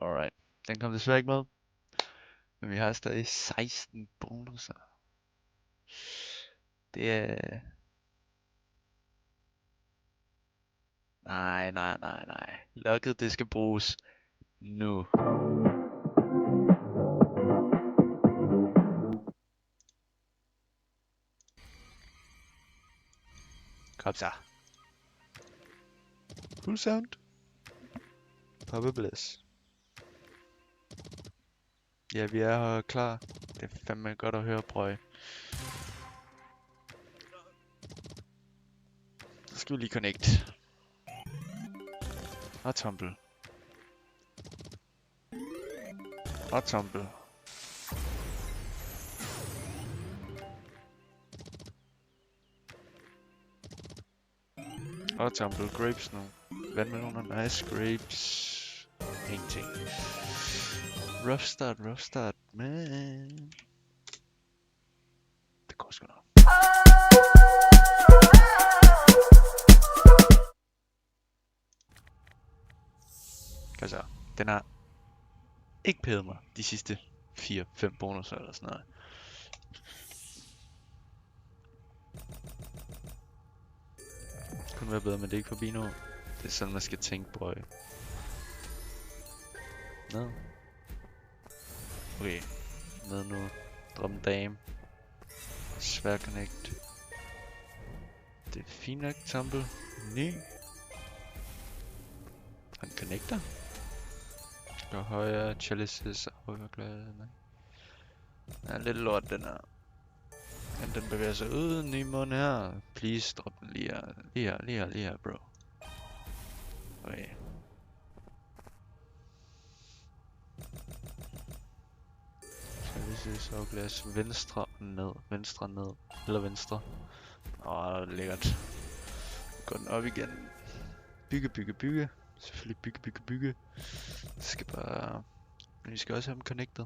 Alright. Den kom desværre ikke med. Men vi har stadig 16 bonusser. Det er... Nej. Logget, det skal bruges nu. Kom så. Full sound. Papa Bliss. Ja, vi er her klar. Det er fandme godt at høre, Brøg. Så skal vi lige connect. Og tumble. Og tumble. Og tumble. Grapes nu. Vandmeloner, nice. Grapes. Ingenting. Rough start, man. Det går sgu nok. Altså, den har ikke pædet mig de sidste 4-5 bonusser eller sådan noget. Det kunne være bedre, men det er ikke forbi nu. Det er sådan, man skal tænke, brøg. Ned. Okay. Ned nu. Drop en dame. Svær connect. Det er fint nok, tumble. Ny. Han connecter. Skal højre, chalices, overglad. Nej. Ja, lidt lort den her. Men den bevæger sig ud. Ny mund her. Please, drop den lige her. Lige her, bro. Okay. Chalices, overglas. Venstre ned. Eller venstre. Åh, lækkert. Går den op igen. Bygge. Selvfølgelig bygge. Det skal bare... Men vi skal også have dem connected.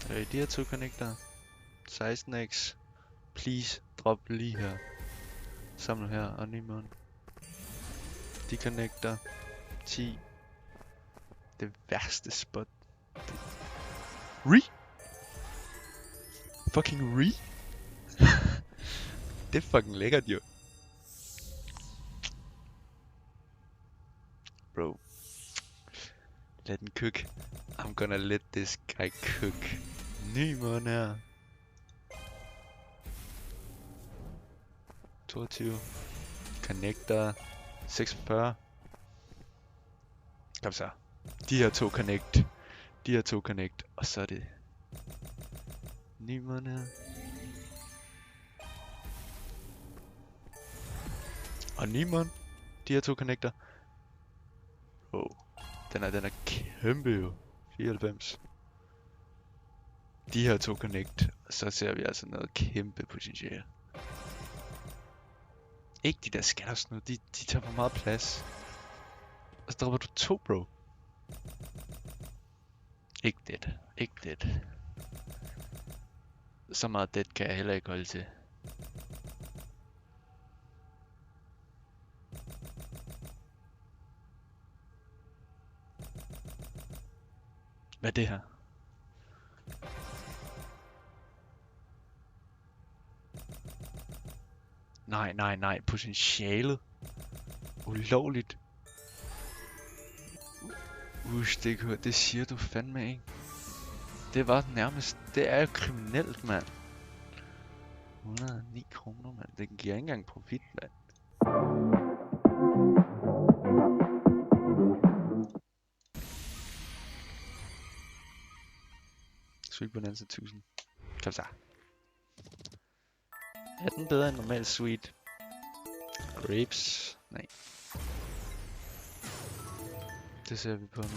De her to connecter. 16x. Please, drop lige her. Samle her og ny mund. De connecter. 10. Det værste spot. Fucking re? Det er fucking lækkert jo. Bro. Lad den cook. I'm gonna let this guy cook. Ny mund her. 22. Connector. 46. Kom så. De her to connect. Og så er det... Ny mund her. Og ny mund. De her to connecter. Oh. Den er kæmpe jo. 94. De her to connect. Og så ser vi altså noget kæmpe potentiale. Ikke de der scatters nu. De tager for meget plads. Og så dropper du 2, bro. Ikke det. Så meget det kan jeg heller ikke holde til. Hvad er det her? Nej. Potentialet. Ulovligt. Det siger du fandme ikke. Det var nærmest... Det er jo kriminelt, mand. 109 kroner, mand. Det giver ikke engang profit, mand. Sweet Bonanza 1000. Kom så. Er den bedre end normal sweet? Grapes? Nej. Det ser vi på nu.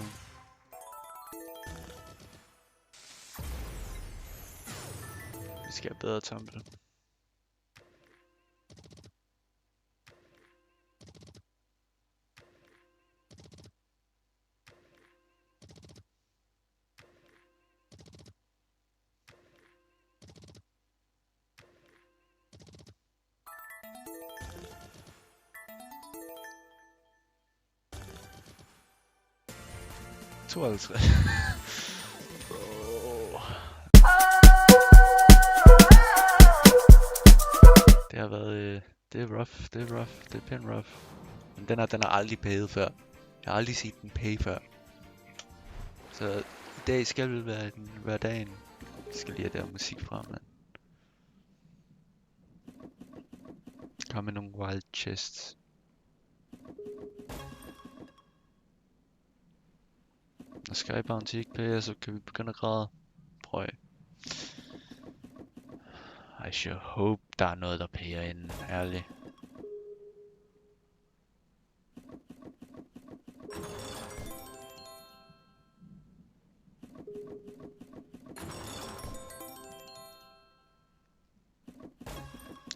Vi skal have bedre tumble. 52. Bro. Det har været... det er rough, det er rough, det er pænt rough. Men den har aldrig payet før. Jeg har aldrig set den pay før. Så i dag skal vel være dagen. Jeg skal lige have der musik frem, mand. Kom med nogle wild chests. Når Skybounty ikke payer, så kan vi begynde at græde. Prøv at. I sure hope, der er noget, der payer inden, ærligt.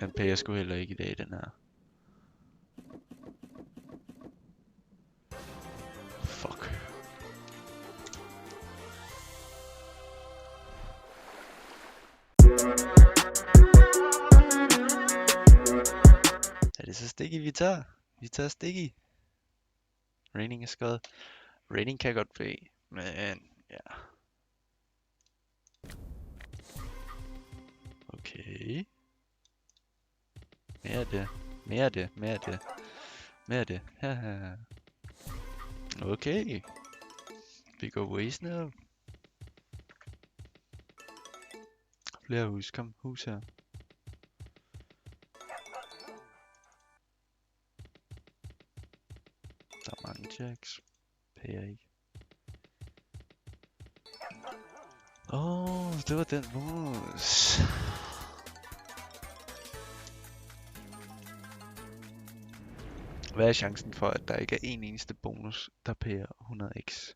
Den payer sgu heller ikke i dag, den her. Fuck. Er det så Sticky, vi tager? Vi tager Sticky. Raining er skød. Raining kan godt pay, men ja. Okay. Mere af det. Mere af det. Mere af det. Mere af det. Haha. Okay. Vi går waste now. Flere hus. Kom, hus her. Der er mange jacks. Payer ikke. Åh, det var den bonus. Hvad er chancen for, at der ikke er en eneste bonus, der payer 100x?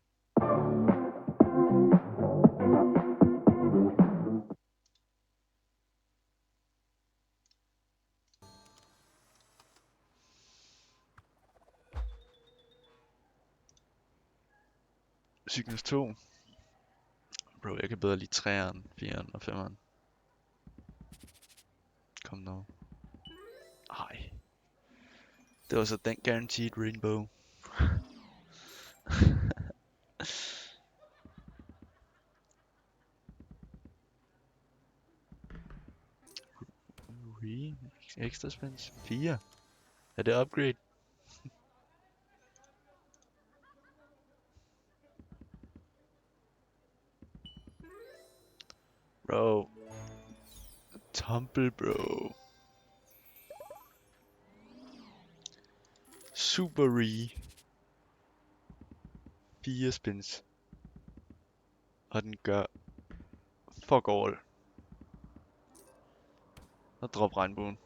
Cygnus 2. Bro, jeg kan bedre lide 3'eren, 4'eren og 5'eren. Kom nu. Ej. Det var så den guaranteed rainbow. Ekstra spins 4. Er det upgrade? Bro. Tumble, bro. Super Re. 4 spins. Og den gør fuck all. Og drop regnbuen.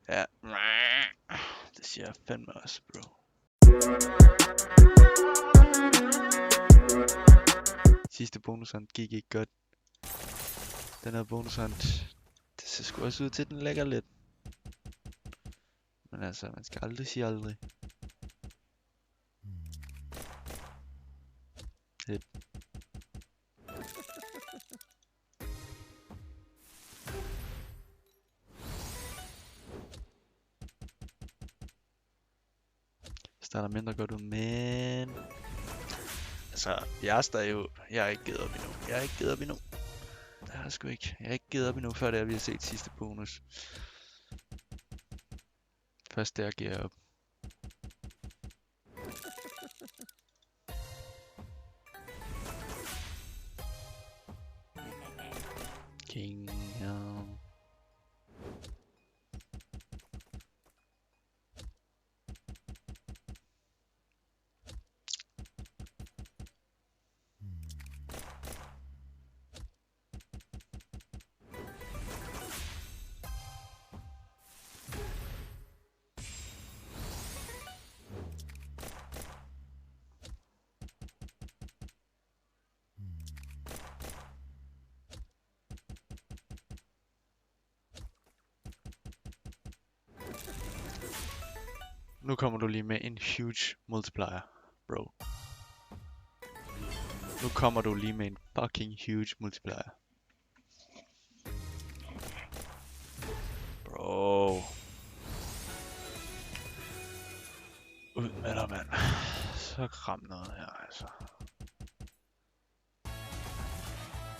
Ja. Det siger jeg fandme også, bro. Sidste bonushunt gik ikke godt. Den her bonushunt, det ser sgu også ud til, den lægger lidt. Men altså, man skal aldrig sige aldrig. Lidt. Starter mindre godt ud, men... Altså, jeg har ikke givet op endnu. Jeg har ikke givet op endnu. Det har jeg sgu ikke. Jeg har ikke givet op endnu, før det er, vi har set sidste bonus. Først der giver jeg op. King, Nu kommer du lige med en huge multiplier, bro. Nu kommer du lige med en fucking huge multiplier. Bro. Ud med dig, mand. Så kram noget her, altså.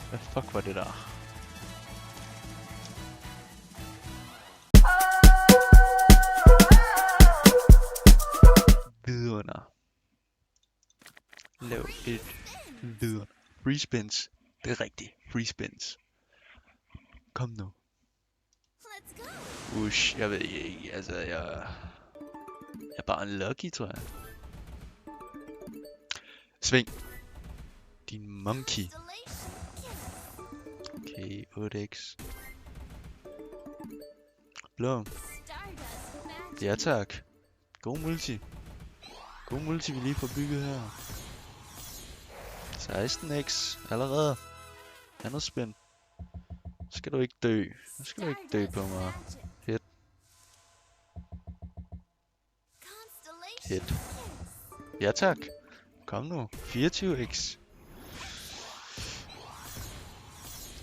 Hvad fuck var det der? Vidunder. Lav et vidunder. Free spins. Det er rigtigt. Free spins. Kom nu. Ush, jeg ved ikke. Altså, jeg er bare en lucky, tror jeg. Sving. Din monkey. Okay, 8x. Blå. Ja tak. God multi. God multi, vi lige får bygget her. 16x allerede. Andet spin. Nu skal du ikke dø. Nu skal du ikke dø på mig. Hit. Hit. Ja tak. Kom nu. 24x.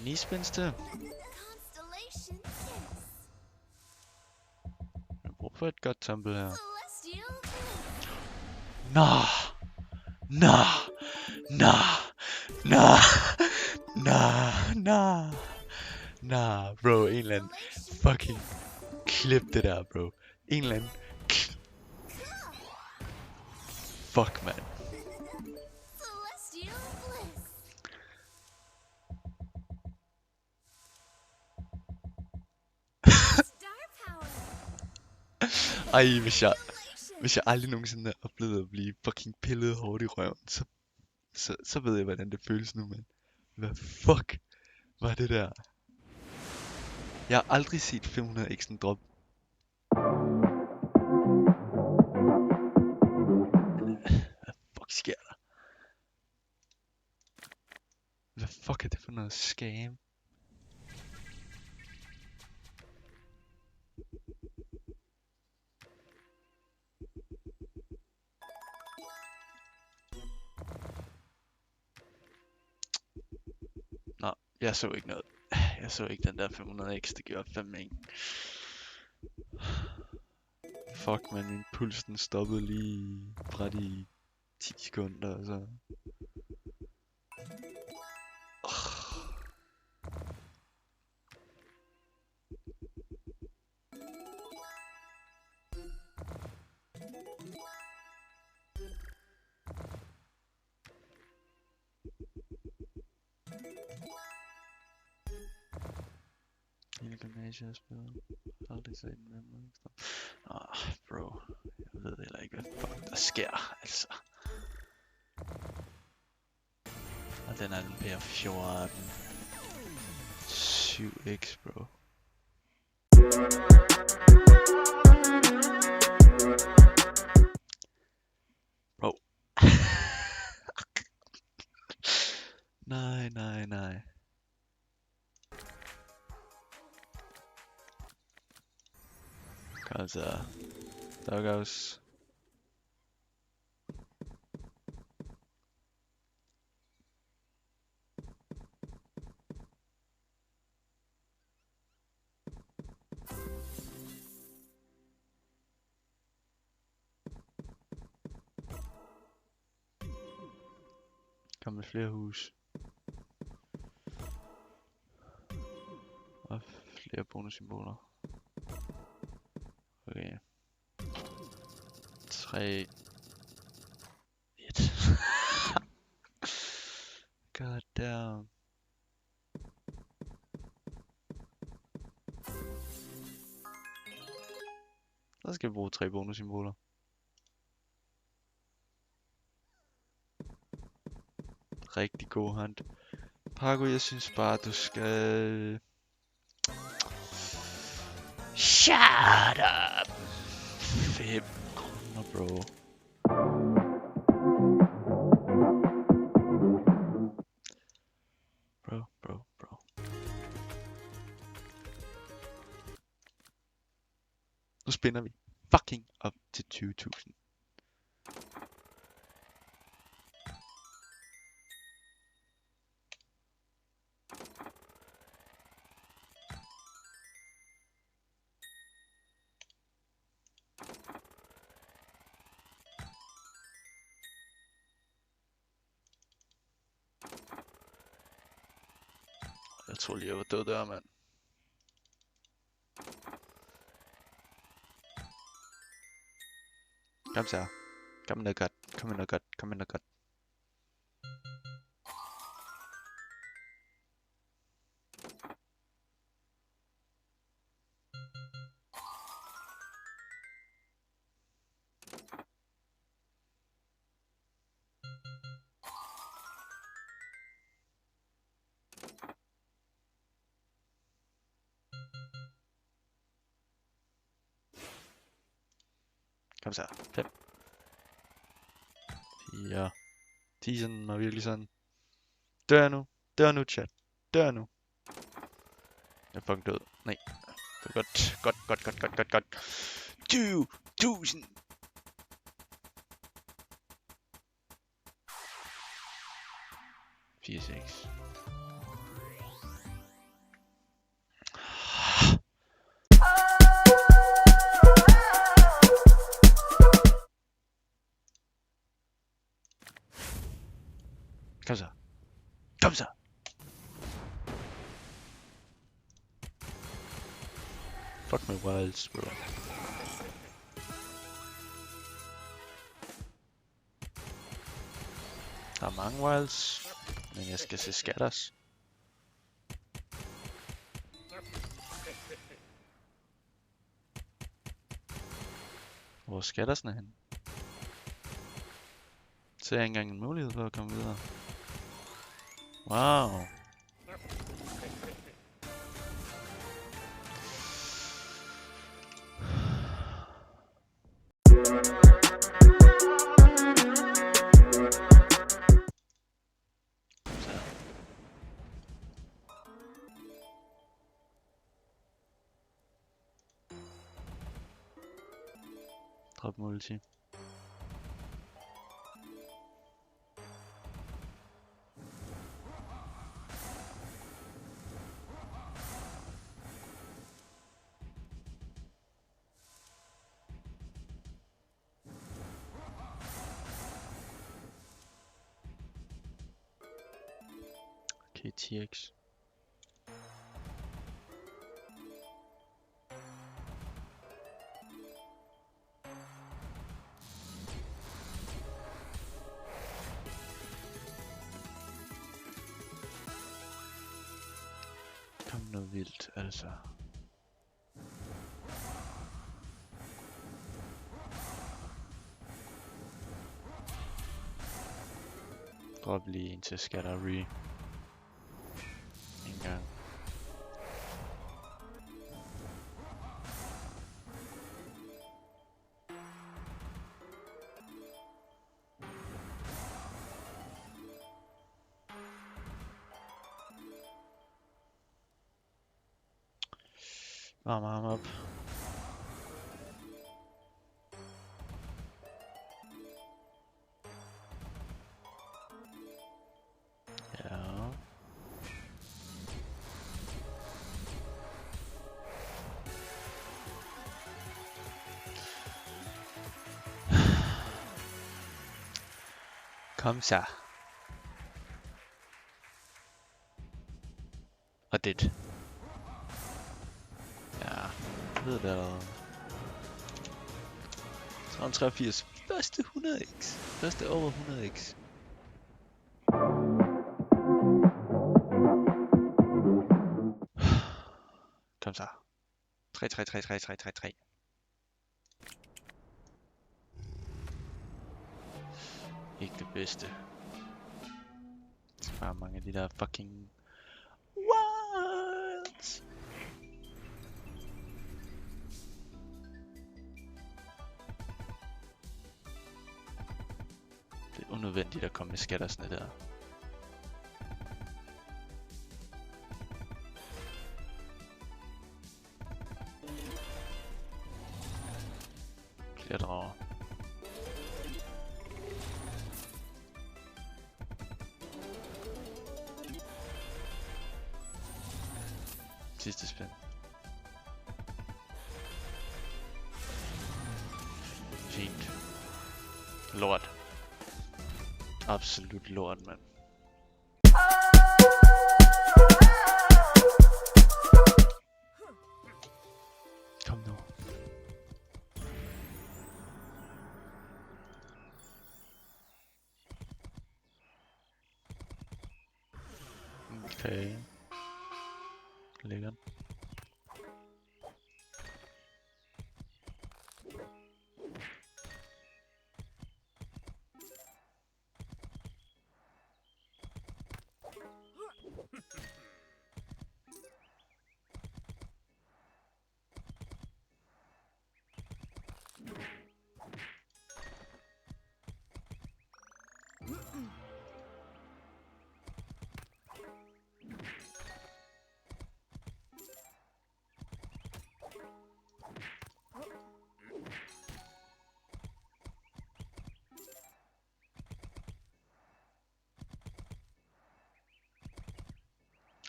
9 spins til. Jeg bruger for et godt tempel her. Nah. Nah. Nah. Nah. Nah. Nah. Nah, bro. En eller anden fucking klip det der, bro. En eller anden fuck, man. Ej, hvis jeg aldrig nogensinde har oplevet at blive fucking pillet hårdt i røven, så ved jeg, hvordan det føles nu, mand. Hvad fuck var det der? Jeg har aldrig set 500x'en drop. Hvad fuck sker der? Hvad fuck er det for noget scam? Nå, jeg så ikke noget. Jeg så ikke den der 500x, det gjorde fandme ikke. Fuck, man, min puls den stoppede lige bræt i 10 sekunder, og så... Hele gymnasiet har spillet. Aldrig set den med mig. Bro. Jeg ved heller ikke, hvad fuck der sker, altså. Og den er den PR14. 7x, bro. Bro. Nej. Kom så. Doghouse. Kom med flere hus. Og flere bonussymboler. Okay. 3. 1. God damn. Så skal vi bruge 3 bonussymboler. Rigtig god hånd. Pago, jeg synes bare, du skal... Shut up! 5 kroner, bro. Bro. Nu spænder vi fucking op til 20.000. troede lige, jeg var død der, mand. Kom så. Kom med noget godt. Kom med noget godt. Kom med noget godt. Kom så. 5. 4. 10 sådan, og virkelig sådan. Dør nu. Dør nu, chat. Dør nu. Jeg er fucking død. Nej. Det er godt. Godt. 20.000. Fire, 6. Kom så. Kom så. Fuck my wilds, bro. Der er mange wilds, men jeg skal se scatters. Hvor er scattersne hen? Ser jeg ikke engang en mulighed for at komme videre. Wow. Drop multi. KTX. Kom noget vildt, altså. Drop lige en til Scattery. En gang. Varm ham op. Ja. Kom så. Og det. Ja, jeg ved det allerede. 83. Første 100x. Første over 100x. Kom så. 3. Ikke det bedste. Så bare mange af de der fucking wilds. Det er unødvendigt at komme med scattersne der. Flere drager. Sidste spin. Fint. Lort. Absolut lort, mand. Okay. Lækkert.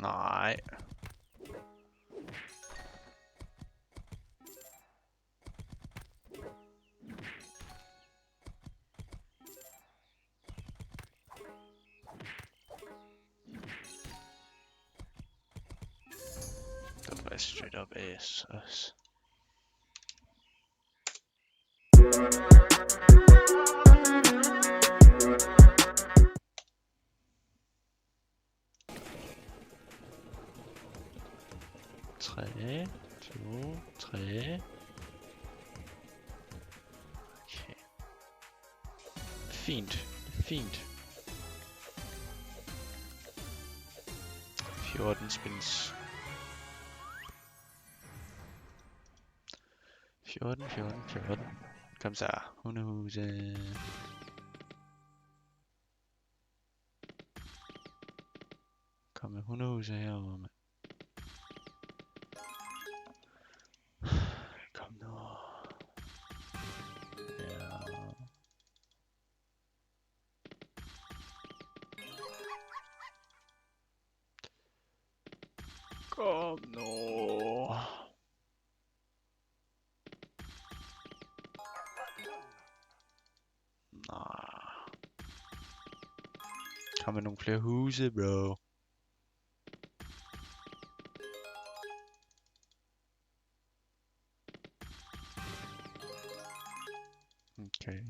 Nej. Det var straight up ass også. Tre, to, tre. Okay. Fint, fint. 14 spins. 14. Kom så, hundehuset. Kom med hundehuset herovre, mand. Kom nu. Ja. Kom nu. Nej. Kom med nogle flere huse, bro. Okay.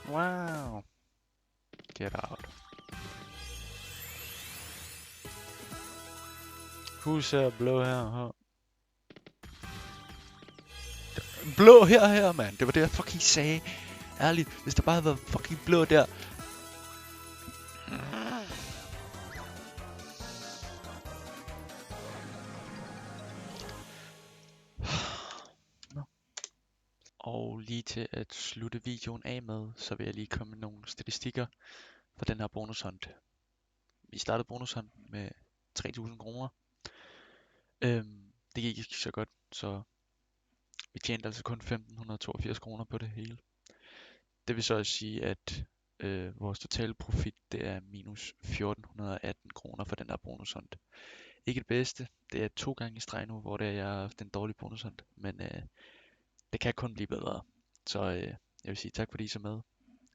Wow. Get out. Hus her, blå her. Blå her, mand. Det var det, jeg fucking sagde. Ærligt, hvis der bare havde været fucking blå der. Og lige til at slutte videoen af med, så vil jeg lige komme med nogle statistikker for den her bonushunt. Vi startede bonushunden med 3.000 kroner. Det gik ikke så godt, så vi tjente altså kun 1.582 kroner på det hele. Det vil så også sige, at vores totale profit, det er minus 1.418 kroner for den her bonushunt. Ikke det bedste, det er 2 gange i streg nu, hvor det er, jeg har haft en dårlig bonushunt, men det kan kun blive bedre. Så jeg vil sige tak fordi I så med.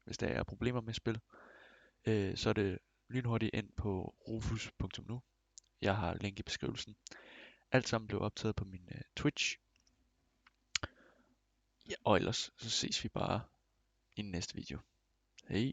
Hvis der er problemer med spil, så er det lynhurtigt ind på rufus.nu. Jeg har link i beskrivelsen. Alt sammen blev optaget på min Twitch. Ja, og ellers så ses vi bare i den næste video. Hej.